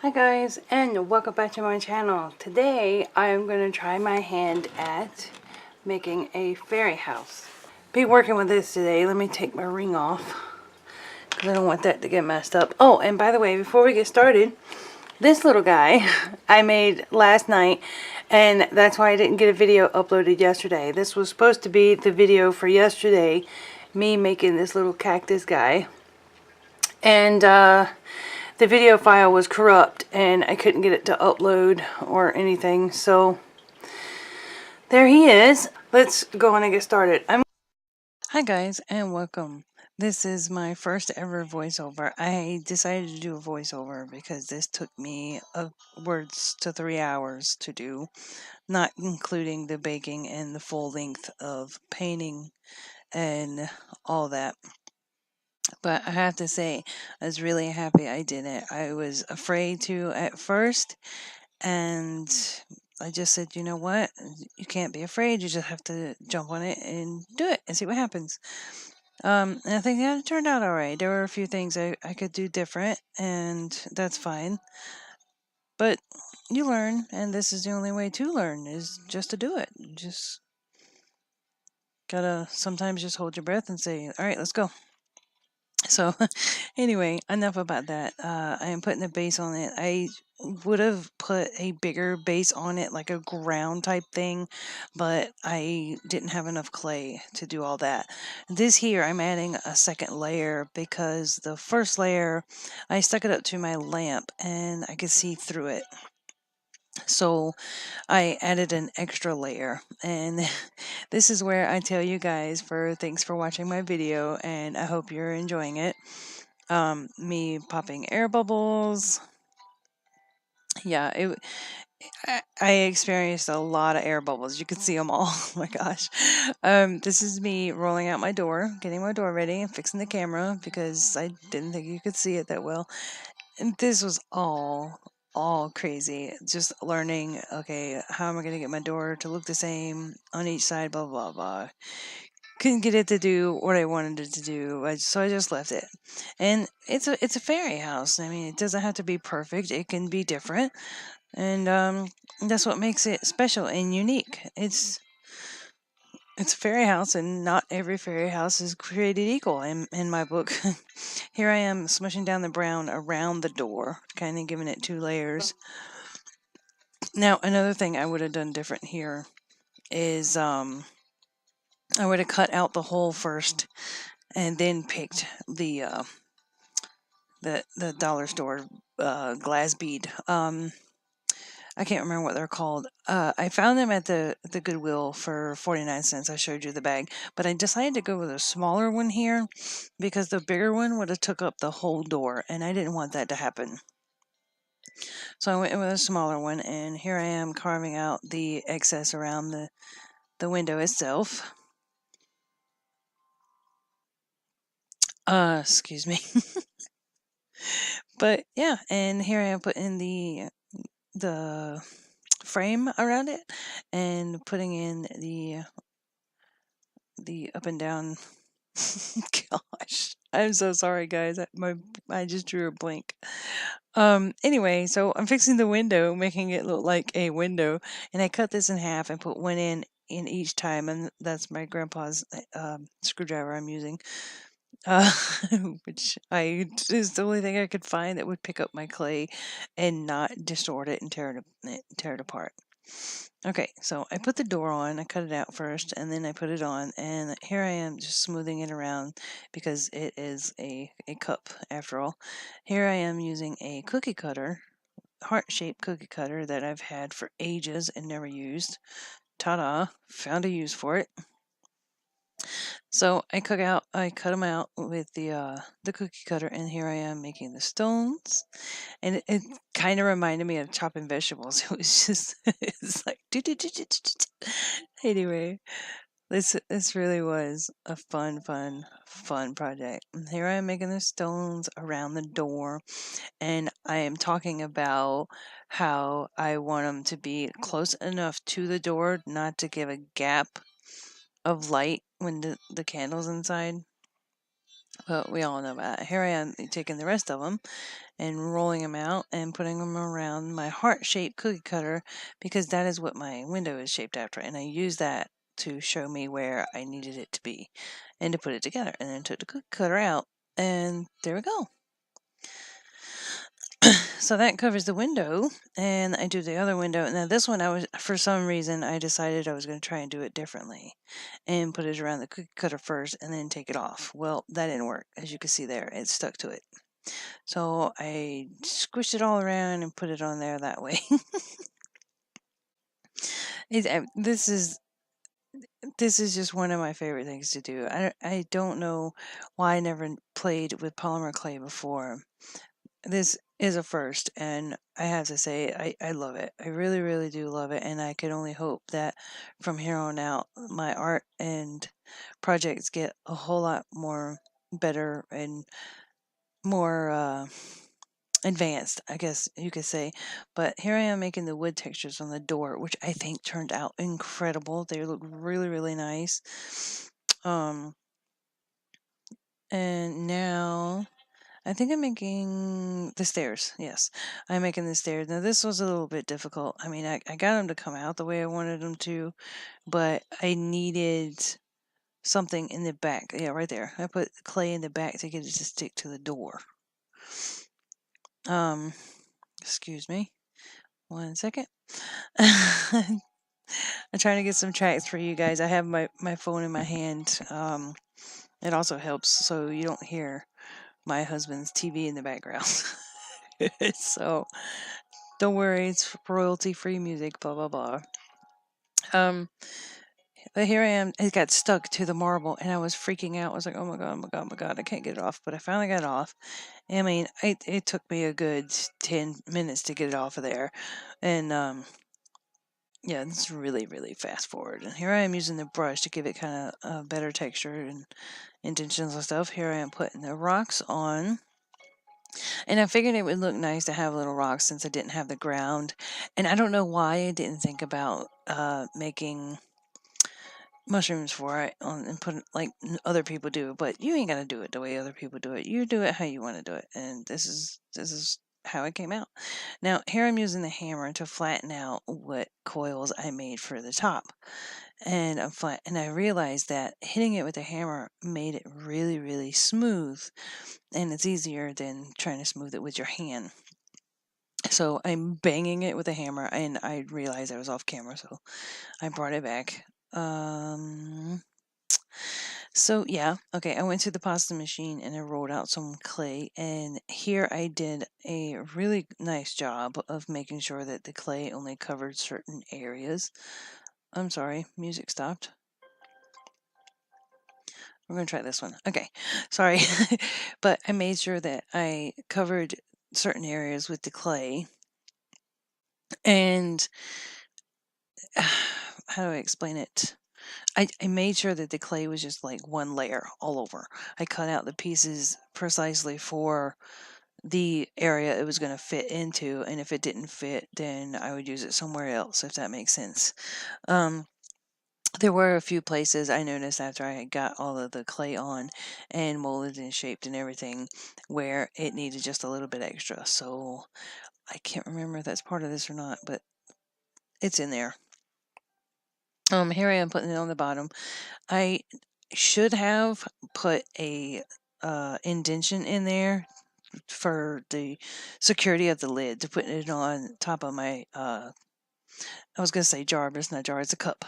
Hi guys, and welcome back to my channel. Today I am going to try my hand at making a fairy house. Be working with this today. Let me take my ring off because I don't want that to get messed up. Oh, and by the way, before we get started, this little guy I made last night, and that's why I didn't get a video uploaded yesterday. This was supposed to be the video for yesterday, me making this little cactus guy. And the video file was corrupt and I couldn't get it to upload or anything, so there he is. Let's go on and get started. Hi guys, and welcome. This is my first ever voiceover. I decided to do a voiceover because this took me upwards to 3 hours to do, not including the baking and the full length of painting and all that. But I have to say, I was really happy I did it. I was afraid to at first, and I just said, you know what? You can't be afraid. You just have to jump on it and do it and see what happens. And I think that it turned out all right. There were a few things I could do different, and that's fine. But you learn, and this is the only way to learn, is just to do it. Just gotta sometimes just hold your breath and say, all right, let's go. So anyway, enough about that. I am putting a base on it. I would have put a bigger base on it, like a ground type thing, but I didn't have enough clay to do all that. This here, I'm adding a second layer because the first layer, I stuck it up to my lamp and I could see through it. So I added an extra layer, and this is where I tell you guys thanks for watching my video, and I hope you're enjoying it. Me popping air bubbles. Yeah, I experienced a lot of air bubbles. You could see them all. Oh my gosh. This is me rolling out my door, getting my door ready, and fixing the camera because I didn't think you could see it that well. And this was all crazy. Just learning, okay, how am I going to get my door to look the same on each side, blah, blah, blah. Couldn't get it to do what I wanted it to do, so I just left it. And it's a fairy house. I mean, it doesn't have to be perfect. It can be different, and that's what makes it special and unique. It's a fairy house, and not every fairy house is created equal in my book. Here I am smushing down the brown around the door, kind of giving it 2 layers. Now, another thing I would have done different here is I would have cut out the hole first and then picked the dollar store glass bead. I can't remember what they're called. I found them at the Goodwill for 49 cents. I showed you the bag, but I decided to go with a smaller one here because the bigger one would have took up the whole door, and I didn't want that to happen. So I went with a smaller one, and here I am carving out the excess around the window itself. Excuse me. But yeah, and here I am putting the frame around it and putting in the up and down. Gosh, I'm so sorry, guys. I just drew a blank. Anyway, so I'm fixing the window, making it look like a window, and I cut this in half and put one in each time, and that's my grandpa's screwdriver I'm using. Which is the only thing I could find that would pick up my clay and not distort it and tear it apart. Okay, so I put the door on, I cut it out first, and then I put it on, and here I am just smoothing it around because it is a cup after all. Here I am using a cookie cutter, heart-shaped cookie cutter that I've had for ages and never used. Ta-da, found a use for it. So I cut them out with the cookie cutter, and here I am making the stones. And it kind of reminded me of chopping vegetables. It was just, it's like, anyway, this really was a fun project. And here I am making the stones around the door, and I am talking about how I want them to be close enough to the door not to give a gap of light when the candle's inside. But we all know about it. Here I am taking the rest of them and rolling them out and putting them around my heart-shaped cookie cutter because that is what my window is shaped after. And I use that to show me where I needed it to be and to put it together. And then took the cookie cutter out and there we go. So that covers the window, and I do the other window. Now this one, for some reason, I decided I was going to try and do it differently and put it around the cookie cutter first and then take it off. Well, that didn't work. As you can see there, it stuck to it. So I squished it all around and put it on there that way. This is just one of my favorite things to do. I don't know why I never played with polymer clay before. This is a first, and I have to say, I love it. I really, really do love it, and I can only hope that from here on out, my art and projects get a whole lot more better and more advanced, I guess you could say. But here I am making the wood textures on the door, which I think turned out incredible. They look really, really nice. And now I think I'm making the stairs. Yes, I'm making the stairs. Now, this was a little bit difficult. I mean, I got them to come out the way I wanted them to, but I needed something in the back. Yeah, right there. I put clay in the back to get it to stick to the door. Excuse me. 1 second. I'm trying to get some tracks for you guys. I have my phone in my hand. It also helps so you don't hear my husband's TV in the background. So don't worry, it's royalty-free music, blah blah blah. But here I am. It got stuck to the marble, and I was freaking out. I was like, "Oh my god, oh my god, oh my god! I can't get it off." But I finally got it off. I mean, it took me a good 10 minutes to get it off of there, and yeah, it's really really fast forward. And here I am using the brush to give it kind of a better texture and indentions and stuff. Here I am putting the rocks on. And I figured it would look nice to have little rocks since I didn't have the ground. And I don't know why I didn't think about making mushrooms for it and put like other people do, but you ain't gotta do it the way other people do it. You do it how you want to do it, and this is how it came out. Now here I'm using the hammer to flatten out what coils I made for the top, and I realized that hitting it with a hammer made it really really smooth, and it's easier than trying to smooth it with your hand. So I'm banging it with a hammer, and I realized I was off camera, so I brought it back. So yeah, okay, I went to the pasta machine and I rolled out some clay, and here I did a really nice job of making sure that the clay only covered certain areas. I'm sorry, music stopped. We're going to try this one. Okay, sorry. But I made sure that I covered certain areas with the clay. And how do I explain it? I made sure that the clay was just like one layer all over. I cut out the pieces precisely for the area it was going to fit into, and if it didn't fit, then I would use it somewhere else, if that makes sense. There were a few places I noticed after I had got all of the clay on and molded and shaped and everything where it needed just a little bit extra. So I can't remember if that's part of this or not, but it's in there. Here I am putting it on the bottom. I should have put a indention in there for the security of the lid, to put it on top of my I was gonna say jar, but it's not a jar, it's a cup.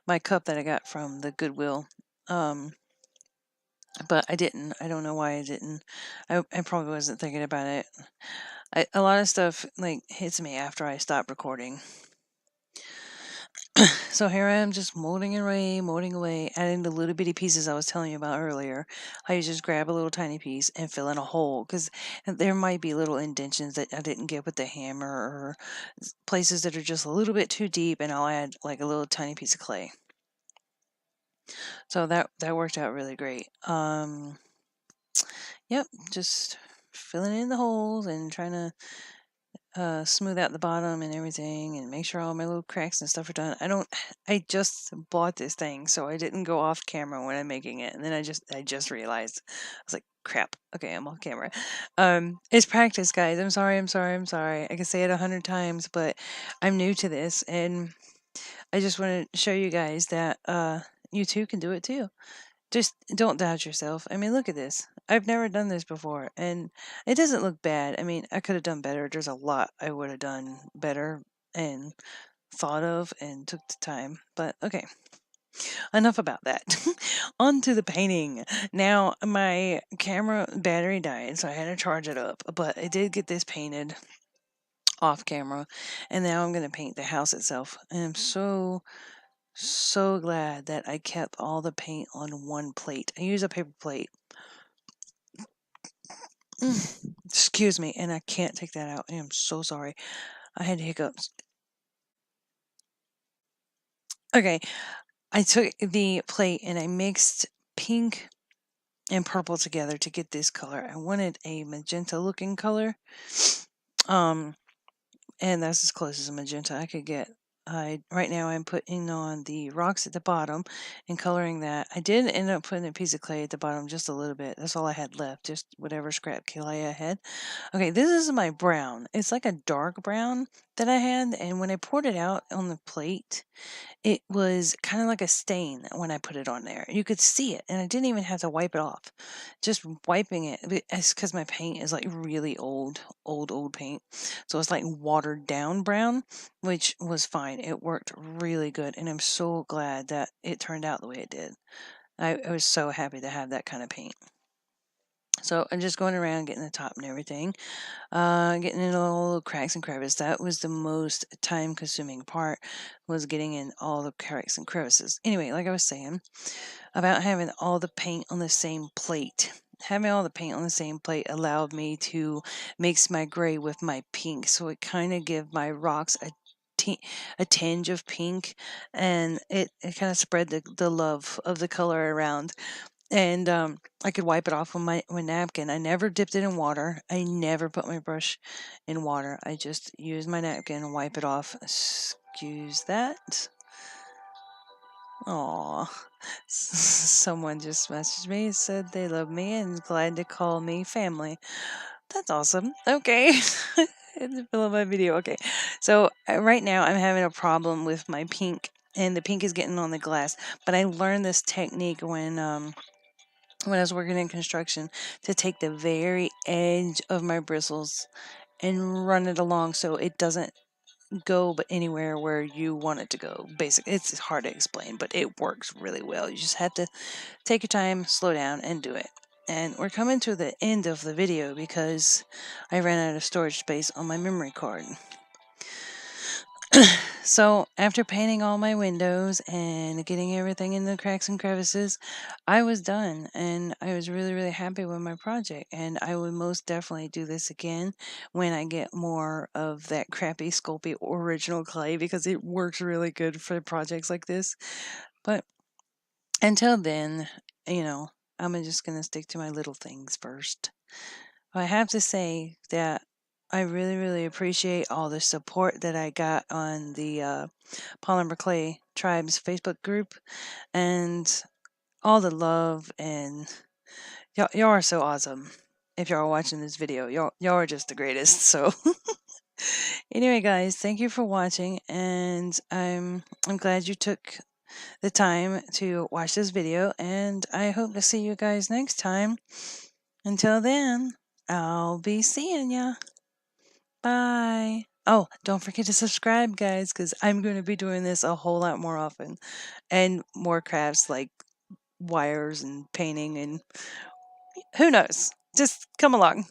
My cup that I got from the Goodwill. But I didn't. I don't know why I didn't. I probably wasn't thinking about it. A lot of stuff like hits me after I stop recording. So here I am just molding away, adding the little bitty pieces I was telling you about earlier. How you just grab a little tiny piece and fill in a hole, because there might be little indentions that I didn't get with the hammer, or places that are just a little bit too deep, and I'll add like a little tiny piece of clay. So that worked out really great. Yep, just filling in the holes and trying to smooth out the bottom and everything and make sure all my little cracks and stuff are done. I just bought this thing, so I didn't go off camera when I'm making it. And then I just realized, I was like, crap. Okay, I'm off camera. It's practice, guys. I'm sorry. I can say it 100 times, but I'm new to this, and I just want to show you guys that you too can do it too. Just don't doubt yourself. I mean, look at this. I've never done this before, and it doesn't look bad. I mean, I could have done better. There's a lot I would have done better and thought of and took the time. But okay, enough about that. On to the painting. Now, my camera battery died, so I had to charge it up. But I did get this painted off camera, and now I'm going to paint the house itself. And I'm so glad that I kept all the paint on one plate. I use a paper plate. Excuse me, and I can't take that out. I am so sorry. I had hiccups. Okay, I took the plate and I mixed pink and purple together to get this color. I wanted a magenta looking color. And that's as close as a magenta I could get. Right now I'm putting on the rocks at the bottom and coloring that. I did end up putting a piece of clay at the bottom just a little bit. That's all I had left, just whatever scrap clay I had. Okay, this is my brown. It's like a dark brown that I had, and when I poured it out on the plate, it was kind of like a stain when I put it on there. You could see it, and I didn't even have to wipe it off. Just wiping it, it's because my paint is like really old paint. So it's like watered down brown, which was fine. It worked really good, and I'm so glad that it turned out the way it did. I was so happy to have that kind of paint. So I'm just going around getting the top and everything, getting in all the little cracks and crevices. That was the most time-consuming part, was getting in all the cracks and crevices. Anyway, like I was saying, about having all the paint on the same plate. Having all the paint on the same plate allowed me to mix my gray with my pink, so it kind of gave my rocks a tinge of pink, and it kind of spread the love of the color around. And I could wipe it off with my napkin. I never dipped it in water. I never put my brush in water. I just use my napkin and wipe it off. Excuse that. Aw. Someone just messaged me, said they love me and glad to call me family. That's awesome. Okay. In the middle of my video. Okay. So right now I'm having a problem with my pink, and the pink is getting on the glass. But I learned this technique when I was working in construction, to take the very edge of my bristles and run it along so it doesn't go but anywhere where you want it to go. Basically, it's hard to explain, but it works really well. You just have to take your time, slow down, and do it. And we're coming to the end of the video because I ran out of storage space on my memory card. So after painting all my windows and getting everything in the cracks and crevices, I was done, and I was really happy with my project. And I would most definitely do this again when I get more of that crappy Sculpey original clay, because it works really good for projects like this. But until then, I'm just gonna stick to my little things first. I have to say that I really appreciate all the support that I got on the Polymer Clay Tribes Facebook group, and all the love, and y'all are so awesome. If y'all are watching this video, y'all are just the greatest. So anyway, guys, thank you for watching, and I'm glad you took the time to watch this video, and I hope to see you guys next time. Until then, I'll be seeing ya. Bye. Oh, don't forget to subscribe, guys, because I'm going to be doing this a whole lot more often, and more crafts like wires and painting, and who knows. Just come along.